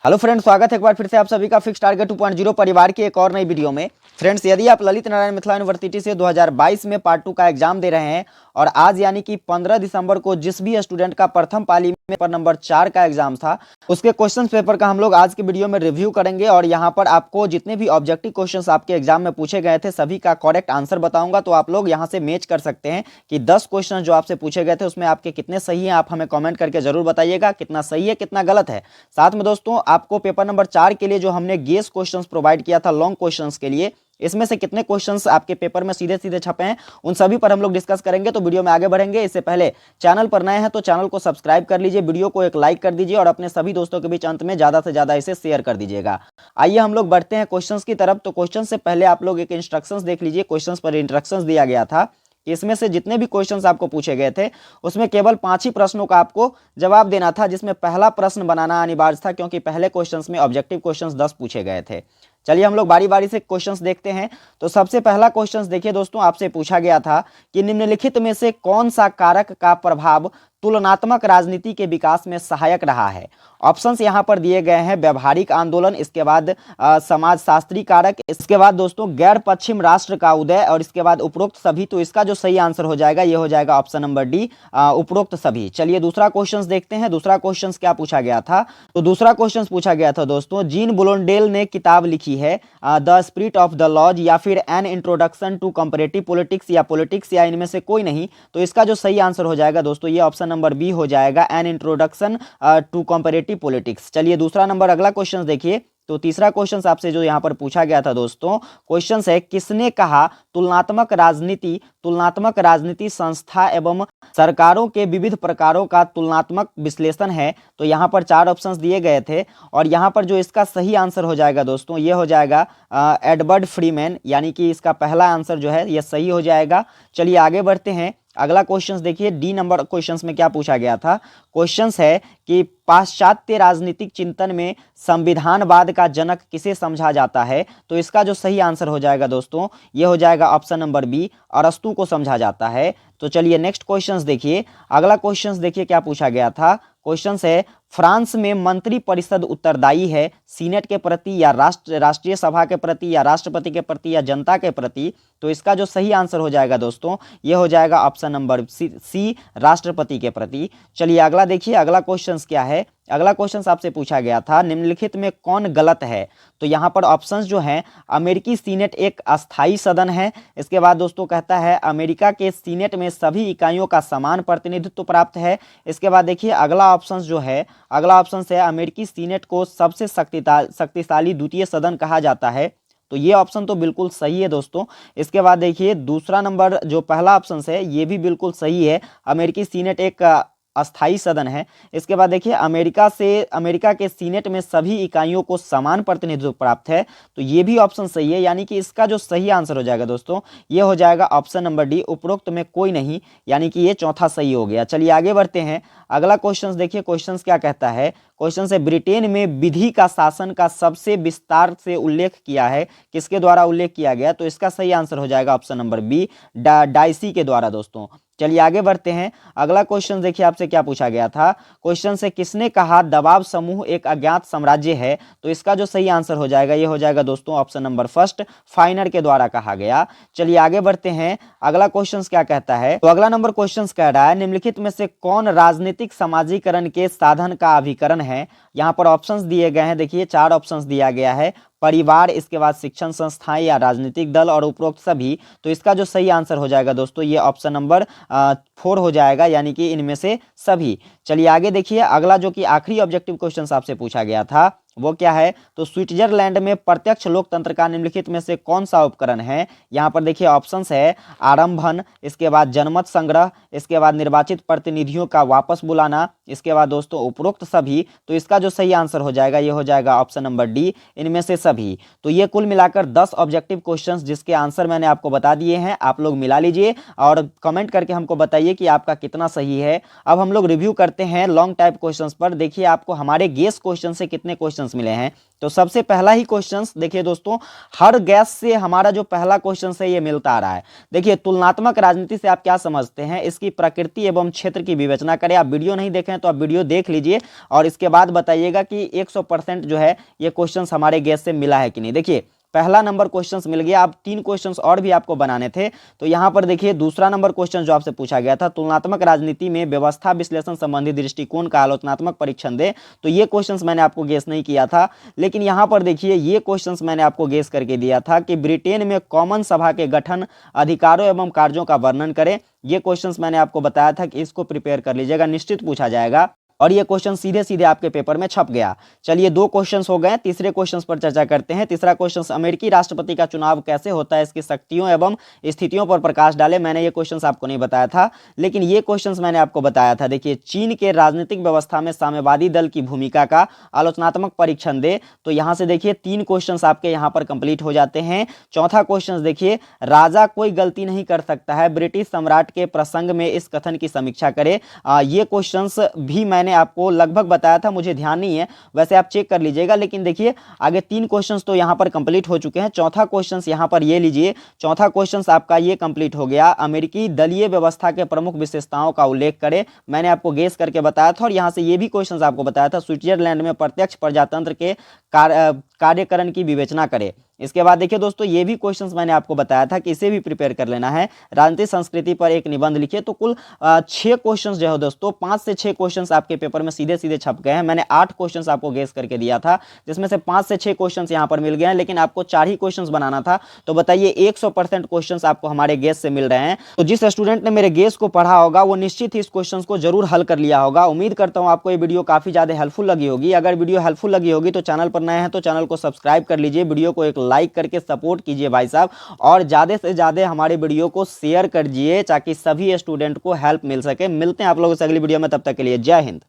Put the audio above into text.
Hello friends, स्वागत है एक बार फिर से आप सभी का फिक्स टारगेट 2.0 परिवार की एक और नई वीडियो में। फ्रेंड्स, यदि आप ललित नारायण मिथिला यूनिवर्सिटी से 2022 में पार्ट 2 का एग्जाम दे रहे हैं और आज यानी कि 15 दिसंबर को जिस भी स्टूडेंट का प्रथम पाली में पेपर नंबर 4 का एग्जाम था उसके क्वेश्चन पेपर का हम लोग आज की वीडियो में रिव्यू करेंगे और यहाँ पर आपको जितने भी ऑब्जेक्टिव क्वेश्चन आपके एग्जाम में पूछे गए थे सभी का करेक्ट आंसर बताऊंगा। तो आप लोग यहाँ से मैच कर सकते हैं कि 10 क्वेश्चन जो आपसे पूछे गए थे उसमें आपके कितने सही हैं। आप हमें कॉमेंट करके जरूर बताइएगा कितना सही है कितना गलत है। साथ में दोस्तों आपको पेपर नंबर 4 के लिए जो हमने गेस क्वेश्चंस प्रोवाइड किया था लॉन्ग क्वेश्चंस के लिए, इसमें से कितने क्वेश्चंस आपके पेपर में सीधे सीधे छपे हैं उन सभी पर हम लोग डिस्कस करेंगे। तो वीडियो में आगे बढ़ेंगे इससे पहले चैनल पर नए हैं तो चैनल को सब्सक्राइब कर लीजिए, वीडियो को एक लाइक कर दीजिए और अपने सभी दोस्तों के बीच अंत में ज्यादा से ज्यादा इसे शेयर कर दीजिएगा। आइए हम लोग बढ़ते हैं क्वेश्चंस की तरफ। तो क्वेश्चन से पहले आप लोग एक इंस्ट्रक्शंस देख लीजिए। क्वेश्चंस पर इंस्ट्रक्शंस दिया गया था, इसमें से जितने भी क्वेश्चंस आपको पूछे गए थे उसमें केवल 5 ही प्रश्नों का आपको जवाब देना था, जिसमें पहला प्रश्न बनाना अनिवार्य था क्योंकि पहले क्वेश्चंस में ऑब्जेक्टिव क्वेश्चंस 10 पूछे गए थे। चलिए हम लोग बारी बारी से क्वेश्चंस देखते हैं। तो सबसे पहला क्वेश्चंस देखिए दोस्तों, आपसे पूछा गया था कि निम्नलिखित में से कौन सा कारक का प्रभाव तुलनात्मक राजनीति के विकास में सहायक रहा है। ऑप्शंस यहां पर दिए गए हैं, व्यवहारिक आंदोलन, इसके बाद समाजशास्त्री कारक, इसके बाद दोस्तों गैर पश्चिम राष्ट्र का उदय और इसके बाद उपरोक्त सभी। तो इसका जो सही आंसर हो जाएगा ये हो जाएगा ऑप्शन नंबर डी, उपरोक्त सभी। चलिए दूसरा क्वेश्चन देखते हैं। दूसरा क्वेश्चन क्या पूछा गया था। तो दूसरा क्वेश्चन पूछा गया था दोस्तों, जीन बुलोंडेल ने किताब लिखी है the spirit of the laws या फिर an introduction to comparative politics या पॉलिटिक्स या इनमें से कोई नहीं। तो इसका जो सही आंसर हो जाएगा दोस्तों ये ऑप्शन नंबर बी हो जाएगा, an introduction to comparative politics. चलिए दूसरा नंबर अगला क्वेश्चन देखिए। तो तीसरा क्वेश्चन आपसे जो यहां पर पूछा गया था दोस्तों, क्वेश्चन है किसने कहा तुलनात्मक राजनीति संस्था एवं सरकारों के विविध प्रकारों का तुलनात्मक विश्लेषण है। तो यहां पर 4 ऑप्शंस दिए गए थे और यहां पर जो इसका सही आंसर हो जाएगा दोस्तों ये हो जाएगा एडवर्ड फ्रीमैन, यानी कि इसका पहला आंसर जो है ये सही हो जाएगा। चलिए आगे बढ़ते हैं। अगला क्वेश्चन देखिए, डी नंबर क्वेश्चंस में क्या पूछा गया था। क्वेश्चंस है कि पाश्चात्य राजनीतिक चिंतन में संविधानवाद का जनक किसे समझा जाता है। तो इसका जो सही आंसर हो जाएगा दोस्तों ये हो जाएगा ऑप्शन नंबर बी, अरस्तु को समझा जाता है। तो चलिए नेक्स्ट क्वेश्चंस देखिए। अगला क्वेश्चंस देखिए क्या पूछा गया था। क्वेश्चन है फ्रांस में मंत्री परिषद उत्तरदायी है सीनेट के प्रति या राष्ट्रीय सभा के प्रति या राष्ट्रपति के प्रति या जनता के प्रति। तो इसका जो सही आंसर हो जाएगा दोस्तों ये हो जाएगा ऑप्शन नंबर सी, राष्ट्रपति के प्रति। चलिए अगला देखिए। अगला क्वेश्चन क्या है। अगला क्वेश्चन आपसे पूछा गया था निम्नलिखित में कौन गलत है। तो यहाँ पर ऑप्शंस जो हैं, अमेरिकी सीनेट एक अस्थाई सदन है। इसके बाद दोस्तों कहता है अमेरिका के सीनेट में सभी इकाइयों का समान प्रतिनिधित्व प्राप्त है। इसके बाद देखिए अगला ऑप्शन जो है, अगला ऑप्शन है अमेरिकी सीनेट को सबसे शक्तिशाली द्वितीय सदन कहा जाता है। तो ये ऑप्शन तो बिल्कुल सही है दोस्तों। इसके बाद देखिए दूसरा नंबर जो पहला ऑप्शन है ये भी बिल्कुल सही है, अमेरिकी सीनेट एक अस्थाई सदन है। इसके बाद देखिए अमेरिका के सीनेट में सभी इकाइयों को समान प्रतिनिधित्व प्राप्त है। तो ये भी ऑप्शन सही है, यानी कि इसका जो सही आंसर हो जाएगा दोस्तों ये हो जाएगा ऑप्शन नंबर डी, उपरोक्त में कोई नहीं, यानी कि ये चौथा सही हो गया। चलिए आगे बढ़ते हैं। अगला क्वेश्चन देखिए। क्वेश्चन क्या कहता है। क्वेश्चन से ब्रिटेन में विधि का शासन का सबसे विस्तार से उल्लेख किया है, किसके द्वारा उल्लेख किया गया। तो इसका सही आंसर हो जाएगा ऑप्शन नंबर बी, डाइसी के द्वारा दोस्तों। चलिए आगे बढ़ते हैं। अगला क्वेश्चन देखिए आपसे क्या पूछा गया था। क्वेश्चन से किसने कहा दबाव समूह एक अज्ञात साम्राज्य है। तो इसका जो सही आंसर हो जाएगा ये हो जाएगा दोस्तों ऑप्शन नंबर फर्स्ट, फाइनर के द्वारा कहा गया। चलिए आगे बढ़ते हैं। अगला क्वेश्चन क्या कहता है। तो अगला नंबर क्वेश्चन कह रहा है निम्नलिखित में से कौन राजनीतिक समाजीकरण के साधन का अभिकरण है। यहाँ पर ऑप्शंस दिए गए हैं, देखिए 4 ऑप्शंस दिया गया है, परिवार, इसके बाद शिक्षण संस्थाएं या राजनीतिक दल और उपरोक्त सभी। तो इसका जो सही आंसर हो जाएगा दोस्तों ये ऑप्शन नंबर 4 हो जाएगा, यानी कि इनमें से सभी। चलिए आगे देखिए। अगला जो कि आखिरी ऑब्जेक्टिव क्वेश्चन आपसे पूछा गया था वो क्या है। तो स्विट्जरलैंड में प्रत्यक्ष लोकतंत्र का निम्नलिखित में से कौन सा उपकरण है। यहाँ पर देखिए ऑप्शंस है आरंभन, इसके बाद जनमत संग्रह, इसके बाद निर्वाचित प्रतिनिधियों का वापस बुलाना, इसके बाद दोस्तों उपरोक्त सभी। तो इसका जो सही आंसर हो जाएगा ये हो जाएगा ऑप्शन नंबर डी, इनमें से सभी। तो ये कुल मिलाकर 10 ऑब्जेक्टिव क्वेश्चंस जिसके आंसर मैंने आपको बता दिए हैं, आप लोग मिला लीजिए और कमेंट करके हमको बताइए कि आपका कितना सही है। अब हम लोग रिव्यू करते करते हैं लॉन्ग टाइप क्वेश्चंस पर। देखिए आपको हमारे गेस क्वेश्चन से कितने क्वेश्चंस मिले हैं। तो सबसे पहला ही क्वेश्चंस देखिए दोस्तों, हर गैस से हमारा जो पहला क्वेश्चन है ये मिलता आ रहा है। देखिए तुलनात्मक राजनीति से आप क्या समझते हैं, इसकी प्रकृति एवं क्षेत्र की विवेचना करें। आप वीडियो नहीं देखें तो आप वीडियो देख लीजिए और इसके बाद बताइएगा कि 100% जो है ये क्वेश्चंस हमारे गैस से मिला है कि नहीं। देखिए पहला नंबर क्वेश्चंस मिल गया। अब 3 क्वेश्चंस और भी आपको बनाने थे। तो यहां पर देखिए दूसरा नंबर क्वेश्चन जो आपसे पूछा गया था, तुलनात्मक राजनीति में व्यवस्था विश्लेषण संबंधी दृष्टिकोण का आलोचनात्मक परीक्षण दे। तो ये क्वेश्चंस मैंने आपको गेस नहीं किया था, लेकिन यहां पर देखिए ये क्वेश्चंस मैंने आपको गेस करके दिया था कि ब्रिटेन में कॉमन सभा के गठन, अधिकारों एवं कार्यों का वर्णन करें। ये क्वेश्चंस मैंने आपको बताया था कि इसको प्रिपेयर कर लीजिएगा, निश्चित पूछा जाएगा और ये क्वेश्चन सीधे सीधे आपके पेपर में छप गया। चलिए 2 क्वेश्चंस हो गए, तीसरे क्वेश्चंस पर चर्चा करते हैं। तीसरा क्वेश्चन, अमेरिकी राष्ट्रपति का चुनाव कैसे होता है, इसकी शक्तियों एवं स्थितियों पर प्रकाश डाले। मैंने ये क्वेश्चंस आपको नहीं बताया था, लेकिन ये क्वेश्चंस मैंने आपको बताया था। देखिए चीन के राजनीतिक व्यवस्था में साम्यवादी दल की भूमिका का आलोचनात्मक परीक्षण दे। तो यहाँ से देखिए 3 क्वेश्चंस आपके यहाँ पर कंप्लीट हो जाते हैं। चौथा क्वेश्चन देखिए, राजा कोई गलती नहीं कर सकता है, ब्रिटिश सम्राट के प्रसंग में इस कथन की समीक्षा करे। ये क्वेश्चंस भी मैंने आपको लगभग बताया था, मुझे ध्यान नहीं है, वैसे आप चेक कर लीजिएगा। लेकिन देखिए आगे 3 क्वेश्चंस तो यहां पर कंप्लीट हो चुके हैं। चौथा क्वेश्चंस यहां पर ये लीजिए, चौथा क्वेश्चंस आपका ये कंप्लीट हो गया। अमेरिकी दलीय व्यवस्था के प्रमुख विशेषताओं का उल्लेख करें। मैंने आपको गेस करके बताया था और यहां से ये भी क्वेश्चंस आपको बताया था, स्विट्जरलैंड में प्रत्यक्ष प्रजातंत्र के कार्यकरण की विवेचना करें। इसके बाद देखिए दोस्तों, ये भी क्वेश्चंस मैंने आपको बताया था कि इसे भी प्रिपेयर कर लेना है। राजनीतिक संस्कृति पर एक निबंध लिखिए। तो कुल 6 क्वेश्चंस जो है दोस्तों, 5 से 6 क्वेश्चंस आपके पेपर में सीधे सीधे छप गए हैं। मैंने 8 क्वेश्चंस आपको गेस करके दिया था, जिसमें से 5 से 6 क्वेश्चंस यहां पर मिल गए हैं, लेकिन आपको 4 ही क्वेश्चंस बनाना था। तो बताइए 100% क्वेश्चंस आपको हमारे गेस से मिल रहे हैं। तो जिस स्टूडेंट ने मेरे गेस को पढ़ा होगा वो निश्चित ही इस क्वेश्चंस को जरूर हल कर लिया होगा। उम्मीद करता हूं आपको ये वीडियो काफी ज्यादा हेल्पफुल लगी होगी। अगर वीडियो हेल्पफुल लगी होगी तो चैनल पर नए हैं तो चैनल को सब्सक्राइब कर लीजिए, वीडियो को एक लाइक करके सपोर्ट कीजिए भाई साहब, और ज्यादा से ज्यादा हमारे वीडियो को शेयर कर दीजिए ताकि सभी स्टूडेंट को हेल्प मिल सके। मिलते हैं आप लोगों से अगली वीडियो में, तब तक के लिए जय हिंद।